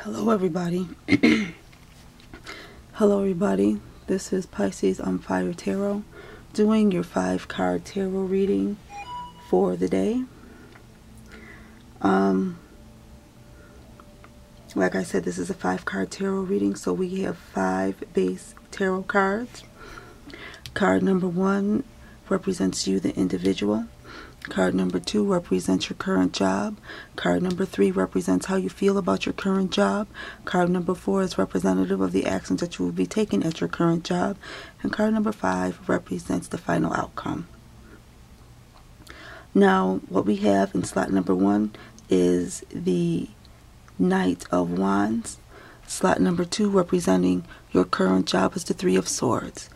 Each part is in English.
Hello everybody. Hello everybody. This is Pisces on Fire Tarot doing your 5-card tarot reading for the day. Like I said, this is a 5-card tarot reading, so we have 5 base tarot cards. Card number 1 represents you, the individual. Card number 2 represents your current job. Card number 3 represents how you feel about your current job. Card number 4 is representative of the actions that you will be taking at your current job. And card number 5 represents the final outcome. Now, what we have in slot number 1 is the Knight of Wands. Slot number 2 representing your current job is the Three of Swords.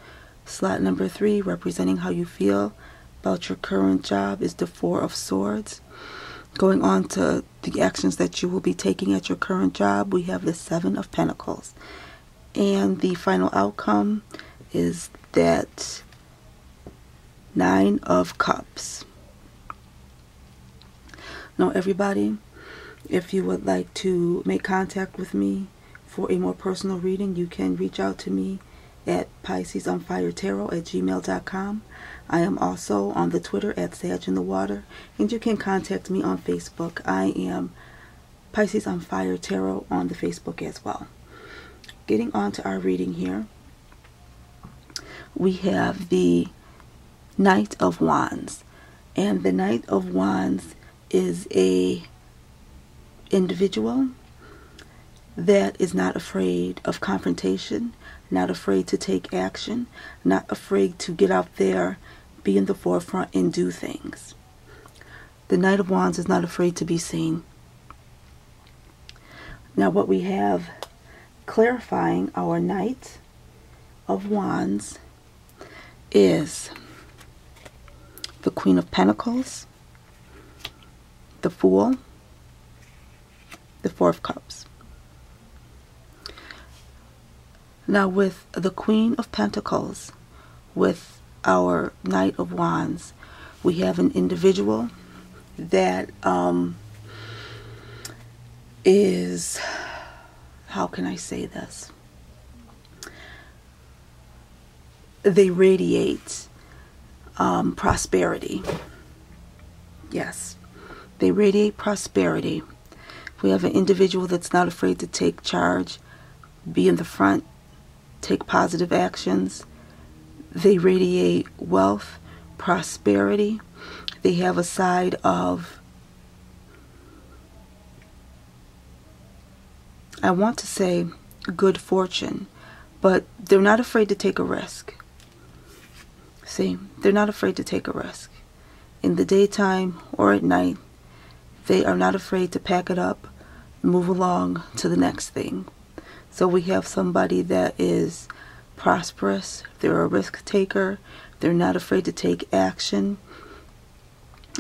Slot number 3 representing how you feel about your current job is the Four of Swords. Going on to the actions that you will be taking at your current job, we have the Seven of Pentacles. And the final outcome is that Nine of Cups. Now everybody, if you would like to make contact with me for a more personal reading, you can reach out to me at PiscesOnFireTarot@gmail.com. I am also on the Twitter at SageInTheWater, and you can contact me on Facebook. I am Pisces on Fire Tarot on the Facebook as well. Getting on to our reading here, we have the Knight of Wands, and the Knight of Wands is a individual that is not afraid of confrontation, not afraid to take action, not afraid to get out there, be in the forefront, and do things. The Knight of Wands is not afraid to be seen. Now what we have clarifying our Knight of Wands is the Queen of Pentacles, the Fool, the Four of Cups. Now with the Queen of Pentacles, with our Knight of Wands, we have an individual that is, how can I say this? They radiate prosperity. Yes, they radiate prosperity. We have an individual that's not afraid to take charge, be in the front, take positive actions. They radiate wealth, prosperity. They have a side of, I want to say, good fortune, but they're not afraid to take a risk. See, they're not afraid to take a risk. In the daytime or at night, they are not afraid to pack it up, move along to the next thing. So we have somebody that is prosperous, they're a risk taker, they're not afraid to take action,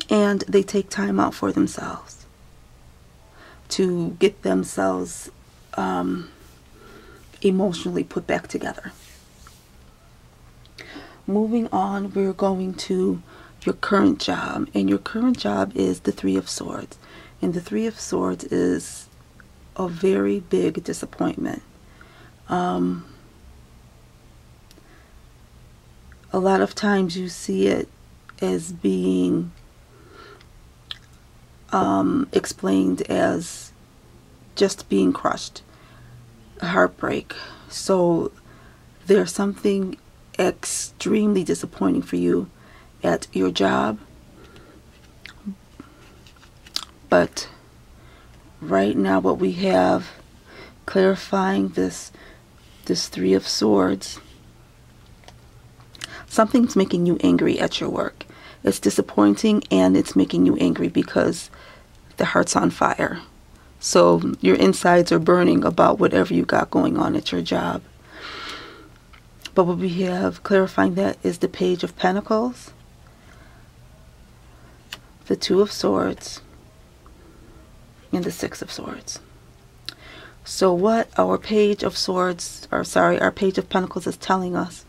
and they take time out for themselves to get themselves emotionally put back together. Moving on, we're going to your current job, and your current job is the Three of Swords, and the Three of Swords is a very big disappointment. A lot of times you see it as being explained as just being crushed, heartbreak. So there's something extremely disappointing for you at your job, but right now what we have clarifying this Three of Swords, something's making you angry at your work. It's disappointing and it's making you angry because the heart's on fire. So your insides are burning about whatever you got going on at your job. But what we have clarifying that is the Page of Pentacles, the Two of Swords, and the Six of Swords. So what our Page of Swords, or sorry, our Page of Pentacles is telling us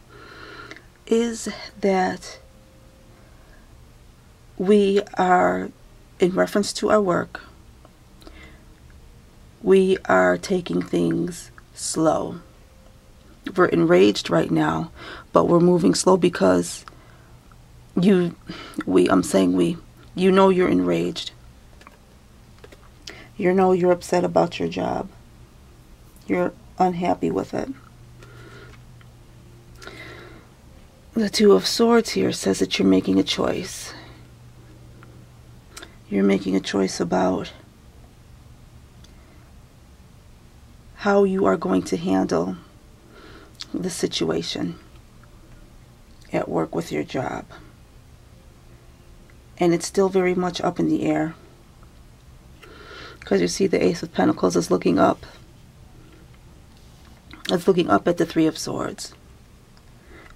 is that we are, in reference to our work, we are taking things slow. We're enraged right now, but we're moving slow because you know you're enraged. You know you're upset about your job. You're unhappy with it. The Two of Swords here says that you're making a choice. You're making a choice about how you are going to handle the situation at work with your job. And it's still very much up in the air. Because you see the Ace of Pentacles is looking up. It's looking up at the Three of Swords.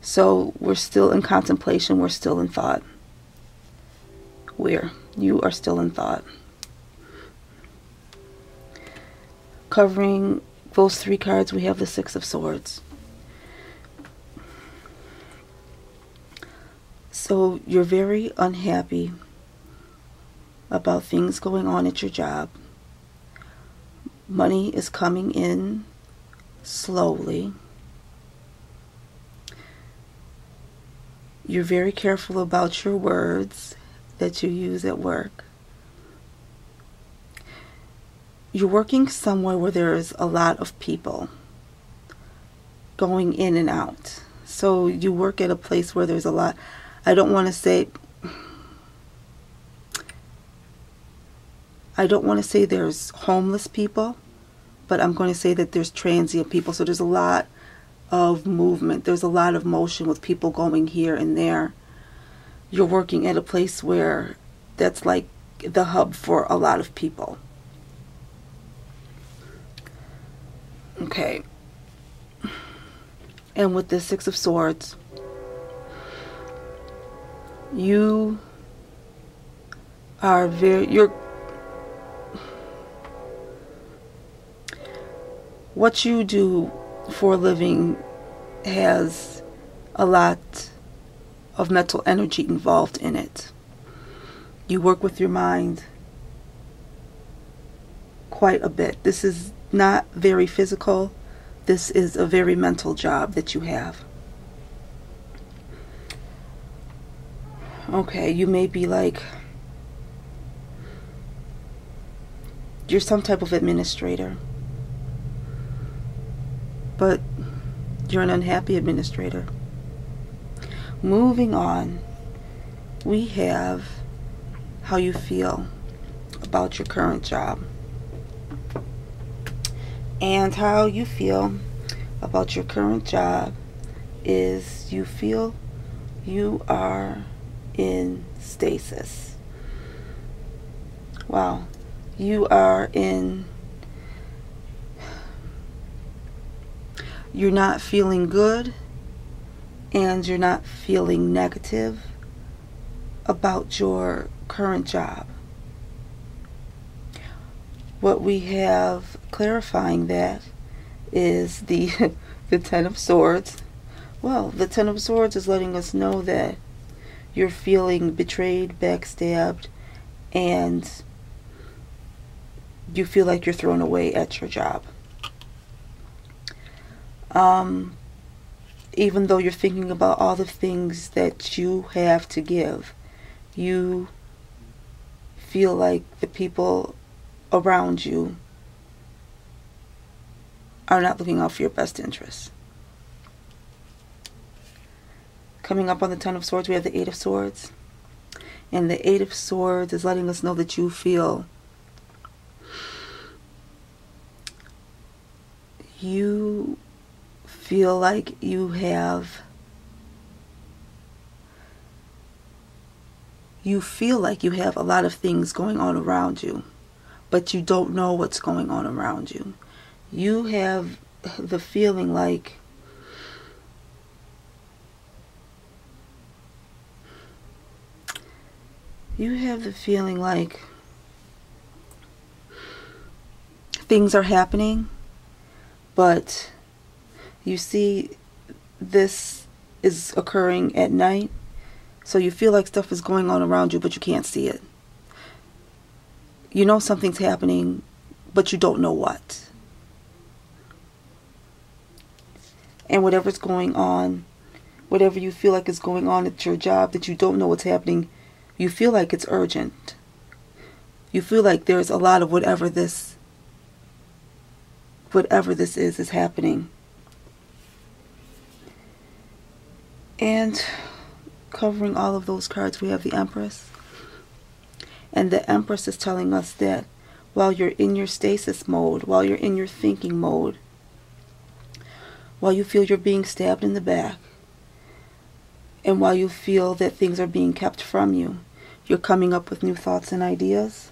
So we're still in contemplation. We're still in thought. You are still in thought. Covering those three cards, we have the Six of Swords. So you're very unhappy about things going on at your job. Money is coming in slowly. You're very careful about your words that you use at work. You're working somewhere where there's a lot of people going in and out. So you work at a place where there's a lot. I don't want to say there's homeless people, but I'm going to say that there's transient people. So there's a lot of movement. There's a lot of motion with people going here and there. You're working at a place where that's like the hub for a lot of people. Okay. And with the Six of Swords, you are what you do for a living has a lot of mental energy involved in it. You work with your mind quite a bit. This is not very physical. This is a very mental job that you have. Okay, you may be like, you're some type of administrator, but you're an unhappy administrator. Moving on, we have how you feel about your current job. And how you feel about your current job is you feel you are in stasis. Wow. You're not feeling good, and you're not feeling negative about your current job. What we have clarifying that is the Ten of Swords. Well, the Ten of Swords is letting us know that you're feeling betrayed, backstabbed, and you feel like you're thrown away at your job. Even though you're thinking about all the things that you have to give, you feel like the people around you are not looking out for your best interests. Coming up on the Ten of Swords, we have the Eight of Swords. And the Eight of Swords is letting us know that you feel like you have a lot of things going on around you, but you don't know what's going on around you. You have the feeling like things are happening, but you see this is occurring at night, so you feel like stuff is going on around you, but you can't see it. You know something's happening, but you don't know what. And whatever's going on, whatever you feel like is going on at your job that you don't know what's happening, you feel like it's urgent. You feel like there's a lot of whatever this is happening. And covering all of those cards, we have the Empress. And the Empress is telling us that while you're in your stasis mode, while you're in your thinking mode, while you feel you're being stabbed in the back, and while you feel that things are being kept from you, you're coming up with new thoughts and ideas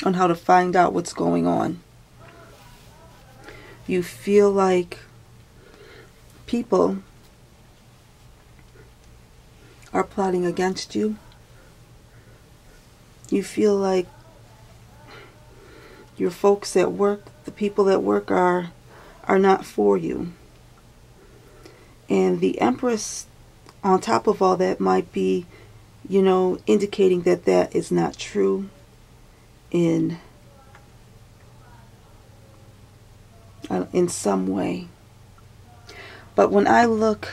on how to find out what's going on. You feel like people are plotting against you. You feel like your folks at work, the people at work are not for you. And the Empress, on top of all that, might be, indicating that that is not true in some way. But when I look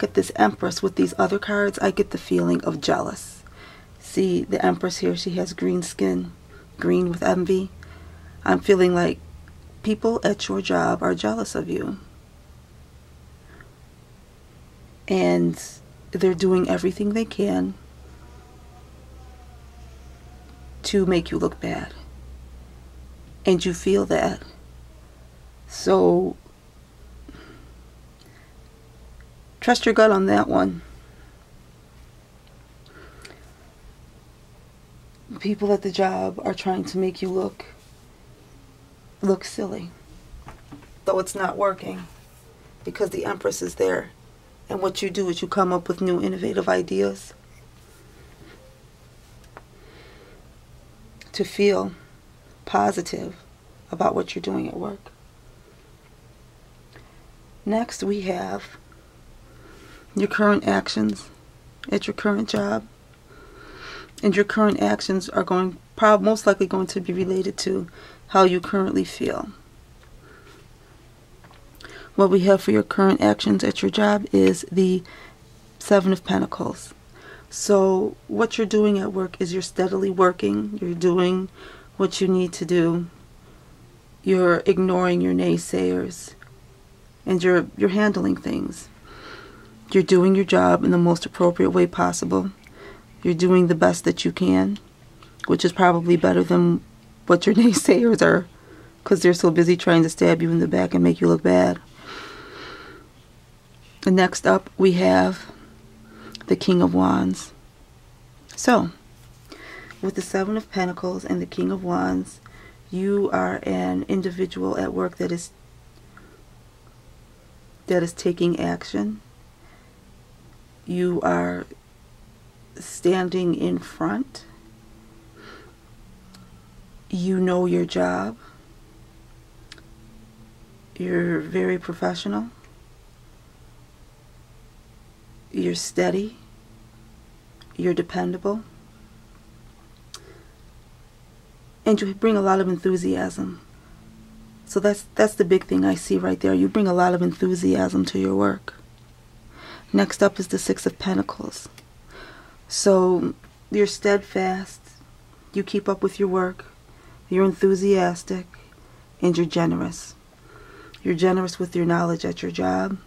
at this Empress with these other cards, I get the feeling of jealous. See the Empress here, she has green skin, green with envy. I'm feeling like people at your job are jealous of you. And they're doing everything they can to make you look bad. And you feel that. So trust your gut on that one. People at the job are trying to make you look silly, though it's not working, because the Empress is there. And what you do is you come up with new innovative ideas to feel positive about what you're doing at work. Next, we have your current actions at your current job. And your current actions are most likely going to be related to how you currently feel. What we have for your current actions at your job is the Seven of Pentacles. So what you're doing at work is you're steadily working. You're doing what you need to do. You're ignoring your naysayers. And you're handling things. You're doing your job in the most appropriate way possible. You're doing the best that you can, which is probably better than what your naysayers are, because they're so busy trying to stab you in the back and make you look bad. And next up, we have the King of Wands. So, with the Seven of Pentacles and the King of Wands, you are an individual at work that is taking action. You are standing in front. You know your job. You're very professional. You're steady. You're dependable. And you bring a lot of enthusiasm. So that's the big thing I see right there. You bring a lot of enthusiasm to your work. Next up is the Six of Pentacles. So you're steadfast. You keep up with your work. You're enthusiastic. And you're generous. You're generous with your knowledge at your job.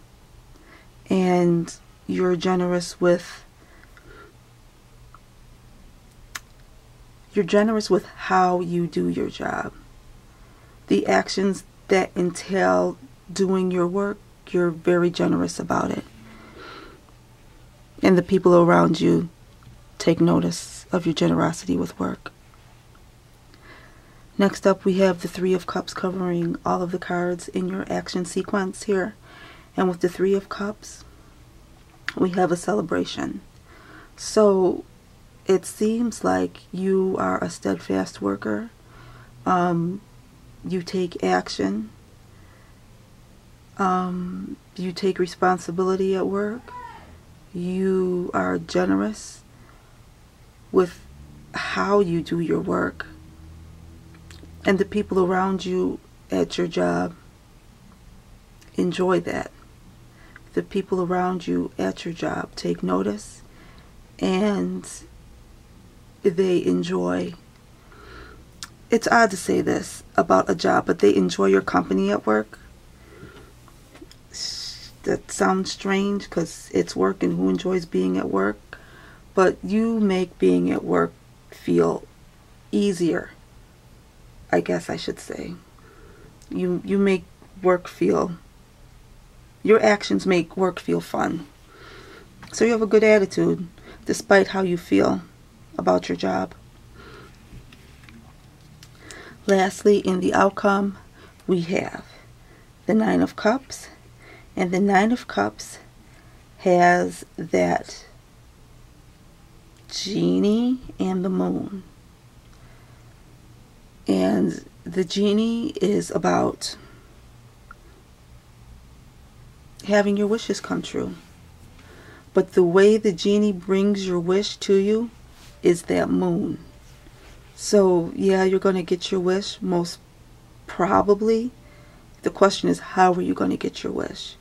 And you're generous with how you do your job. The actions that entail doing your work, you're very generous about it. And the people around you take notice of your generosity with work. Next up, we have the Three of Cups covering all of the cards in your action sequence here. And with the Three of Cups, we have a celebration. So it seems like you are a steadfast worker. You take action. You take responsibility at work. You are generous with how you do your work. And the people around you at your job enjoy that. The people around you at your job take notice, and they enjoy, it's odd to say this about a job, but they enjoy your company at work. That sounds strange because it's work, and who enjoys being at work? But you make being at work feel easier, I guess I should say. You make work feel, your actions make work feel fun. So you have a good attitude despite how you feel about your job. Lastly, in the outcome, we have the Nine of Cups. And the Nine of Cups has that genie and the moon. And the genie is about having your wishes come true. But the way the genie brings your wish to you is that moon. So yeah, you're going to get your wish, most probably. The question is, how are you going to get your wish?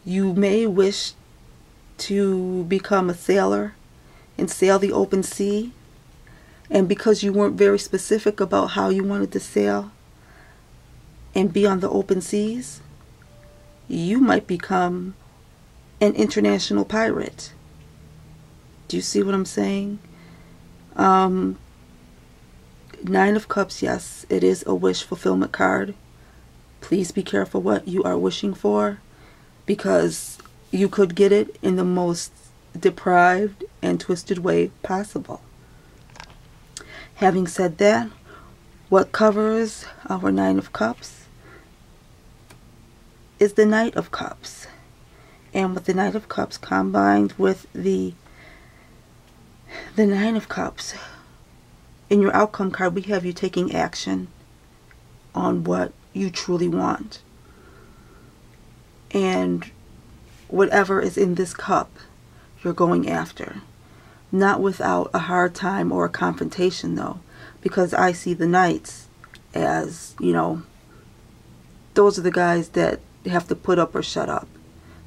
You may wish to become a sailor and sail the open sea. And because you weren't very specific about how you wanted to sail and be on the open seas, you might become an international pirate. Do you see what I'm saying? Nine of Cups, yes, it is a wish fulfillment card. Please be careful what you are wishing for, because you could get it in the most deprived and twisted way possible. Having said that, what covers our Nine of Cups is the Knight of Cups. And with the Knight of Cups combined with the Nine of Cups, in your outcome card, we have you taking action on what you truly want. And whatever is in this cup, you're going after. Not without a hard time or a confrontation, though, because I see the Knights as, you know, those are the guys that have to put up or shut up.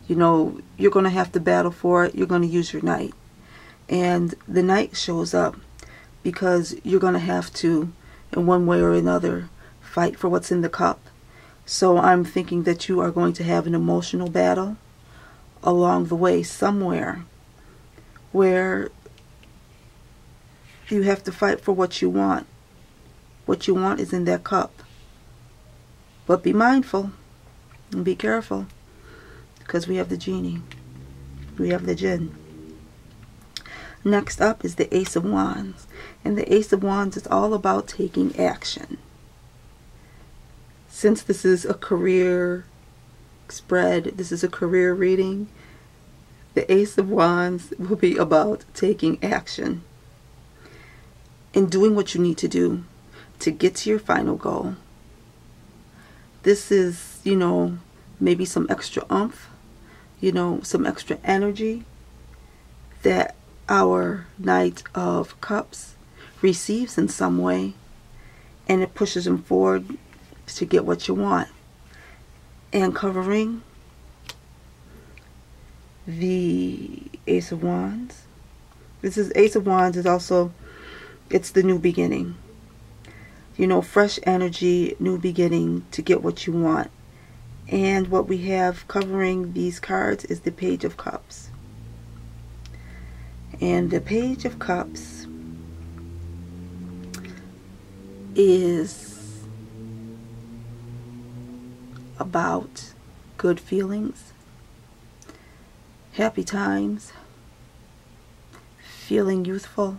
You know, you're going to have to battle for it. You're going to use your Knight. And the Knight shows up because you're going to have to, in one way or another, fight for what's in the cup. So I'm thinking that you are going to have an emotional battle along the way somewhere where you have to fight for what you want. What you want is in that cup. But be mindful and be careful, because we have the genie. We have the jinn. Next up is the Ace of Wands. And the Ace of Wands is all about taking action. Since this is a career spread, this is a career reading, the Ace of Wands will be about taking action and doing what you need to do to get to your final goal. This is, you know, maybe some extra oomph, you know, some extra energy that our Knight of Cups receives in some way, and it pushes him forward to get what you want. And covering the Ace of Wands, this is Ace of Wands is also, it's the new beginning. You know, fresh energy, new beginning to get what you want. And what we have covering these cards is the Page of Cups. And the Page of Cups is about good feelings, happy times, feeling youthful,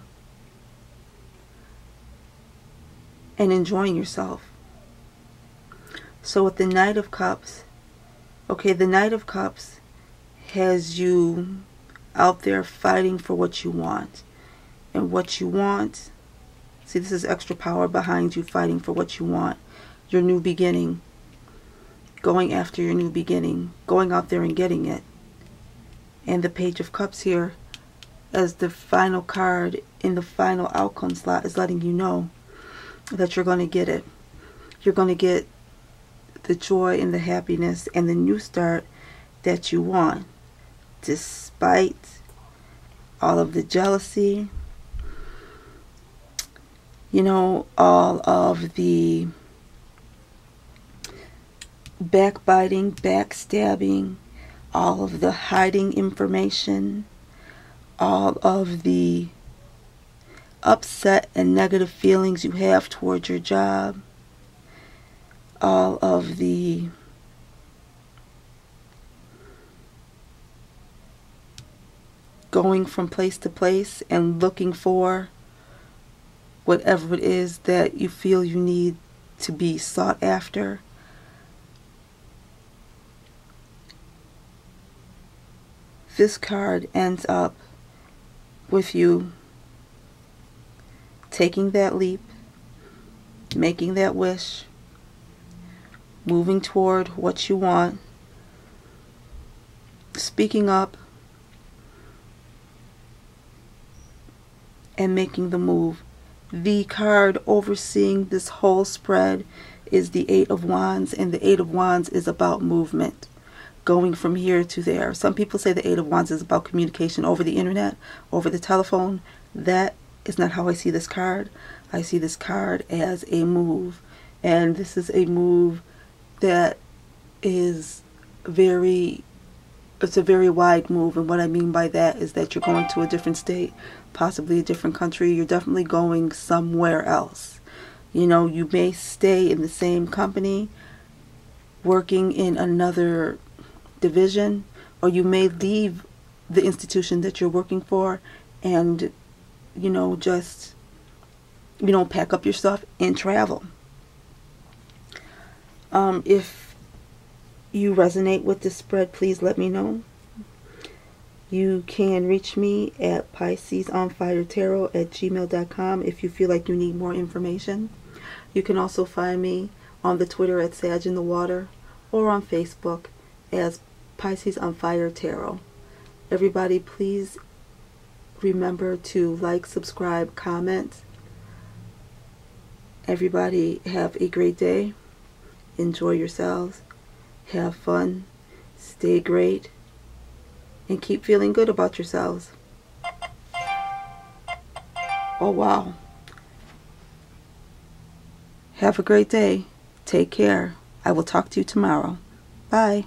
and enjoying yourself. So with the Knight of Cups, okay, the Knight of Cups has you out there fighting for what you want. And what you want, see, this is extra power behind you fighting for what you want. Your new beginning. Going after your new beginning. Going out there and getting it. And the Page of Cups here, as the final card in the final outcome slot is letting you know that you're going to get it. You're going to get the joy and the happiness and the new start that you want, despite all of the jealousy, you know, all of the backbiting, backstabbing, all of the hiding information, all of the upset and negative feelings you have towards your job, all of the going from place to place and looking for whatever it is that you feel you need to be sought after. This card ends up with you taking that leap, making that wish, moving toward what you want, speaking up, and making the move. The card overseeing this whole spread is the Eight of Wands, and the Eight of Wands is about movement, going from here to there. Some people say the Eight of Wands is about communication over the internet, over the telephone. That is not how I see this card. I see this card as a move, and this is a move that is it's a very wide move. And what I mean by that is that you're going to a different state, possibly a different country. You're definitely going somewhere else. You know, you may stay in the same company, working in another division, or you may leave the institution that you're working for and, you know, just, you know, pack up your stuff and travel. If you resonate with this spread, please let me know. You can reach me at PiscesOnFireTarot@gmail.com if you feel like you need more information. You can also find me on the Twitter at Sag in the Water, or on Facebook as Pisces on Fire Tarot. Everybody, please remember to like, subscribe, comment. Everybody have a great day. Enjoy yourselves. Have fun. Stay great. And keep feeling good about yourselves. Oh, wow. Have a great day. Take care. I will talk to you tomorrow. Bye.